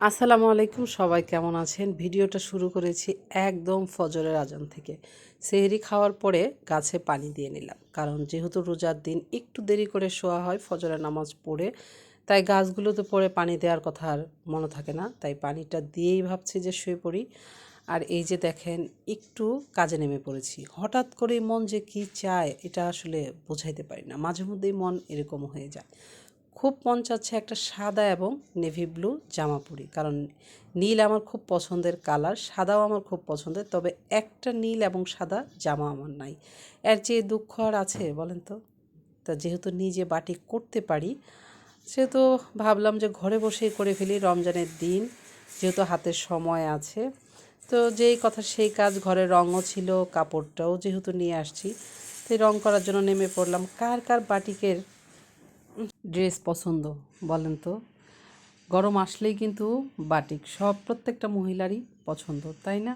আসসালামু আলাইকুম, সবাই কেমন আছেন? ভিডিওটা শুরু করেছি একদম ফজরের আজান থেকে। সেহরি খাওয়ার পরে গাছে পানি দিয়ে নিলাম, কারণ যেহেতু রোজার দিন একটু দেরি করে শোয়া হয় ফজরের নামাজ পড়ে, তাই গাছগুলোতে পড়ে পানি দেওয়ার কথা আর মনে থাকে না, তাই পানিটা দিয়েই ভাবছি যে শুয়ে পড়ি। আর এই যে দেখেন, একটু কাজে নেমে পড়েছি। হঠাৎ করেই মন যে কি চায় এটা আসলে বোঝাইতে পারি না, মাঝে মধ্যেই মন এরকম হয়ে যায়। খুব মন চাচ্ছে একটা সাদা এবং নেভি ব্লু জামা পরি, কারণ নীল আমার খুব পছন্দের কালার, সাদাও আমার খুব পছন্দের, তবে একটা নীল এবং সাদা জামা আমার নাই। এর চেয়ে দুঃখ আর আছে বলেন তো? তা যেহেতু নিজে বাটিক করতে পারি, সেহেতু ভাবলাম যে ঘরে বসেই করে ফেলি রমজানের দিন, যেহেতু হাতের সময় আছে। তো যেই কথা সেই কাজ, ঘরে রঙও ছিল, কাপড়টাও যেহেতু নিয়ে আসছি, তাই রং করার জন্য নেমে পড়লাম। কার কার বাটিকের ড্রেস পছন্দ বলেন তো? গরম আসলেই কিন্তু বাটিক প্রত্যেকটা মহিলারই পছন্দ, তাই না?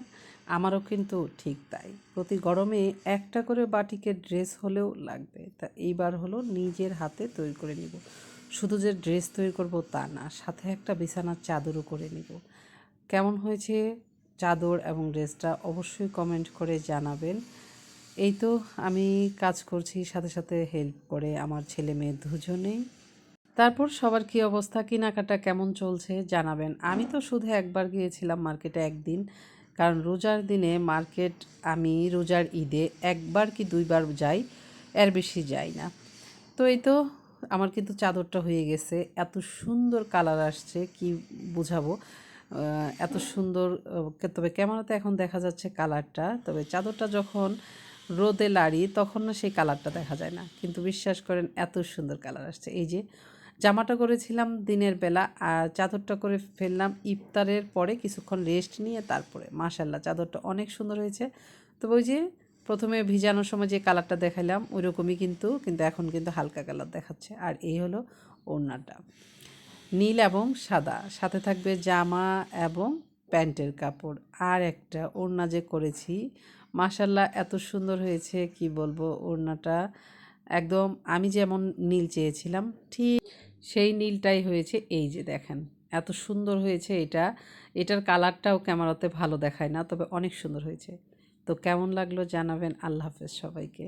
আমারও কিন্তু ঠিক তাই। প্রতি গরমে একটা করে বাটিকের ড্রেস হলেও লাগবে। তা এইবার হলো নিজের হাতে তৈরি করে নিব। শুধু যে ড্রেস তৈরি করব তা না, সাথে একটা বিছানার চাদরও করে নিব। কেমন হয়েছে চাদর এবং ড্রেসটা অবশ্যই কমেন্ট করে জানাবেন। এই তো আমি কাজ করছি, সাথে সাথে হেল্প করে আমার ছেলে মেয়ে দুজনেই। তারপর সবার কী অবস্থা, কেনাকাটা কেমন চলছে জানাবেন। আমি তো শুধু একবার গিয়েছিলাম মার্কেটে একদিন, কারণ রোজার দিনে মার্কেট আমি রোজার ঈদে একবার কি দুইবার যাই, এর বেশি যাই না। তো এই তো আমার কিন্তু চাদরটা হয়ে গেছে, এত সুন্দর কালার আসছে কি বুঝাবো, এত সুন্দর। তবে ক্যামেরাতে এখন দেখা যাচ্ছে কালারটা, তবে চাদরটা যখন রোদে লাড়ি তখন না সেই কালারটা দেখা যায় না, কিন্তু বিশ্বাস করেন এত সুন্দর কালার আসছে। এই যে জামাটা করেছিলাম দিনের বেলা, আর চাদরটা করে ফেললাম ইফতারের পরে কিছুক্ষণ রেস্ট নিয়ে, তারপরে মাশাল্লাহ চাদরটা অনেক সুন্দর হয়েছে। তবে ওই যে প্রথমে ভিজানোর সময় যে কালারটা দেখাইলাম ওই রকমই, কিন্তু এখন কিন্তু হালকা কালার দেখাচ্ছে। আর এই হলো ওড়নাটা, নীল এবং সাদা, সাথে থাকবে জামা এবং প্যান্টের কাপড়। আর একটা ওড়না যে করেছি, মাশাল্লাহ এত সুন্দর হয়েছে কি বলবো। ওড়নাটা একদম আমি যেমন নীল চেয়েছিলাম ঠিক সেই নীলটাই হয়েছে। এই যে দেখেন, এত সুন্দর হয়েছে এটা। এটার কালারটাও ক্যামেরাতে ভালো দেখায় না, তবে অনেক সুন্দর হয়েছে। তো কেমন লাগলো জানাবেন। আল্লাহ হাফেজ সবাইকে।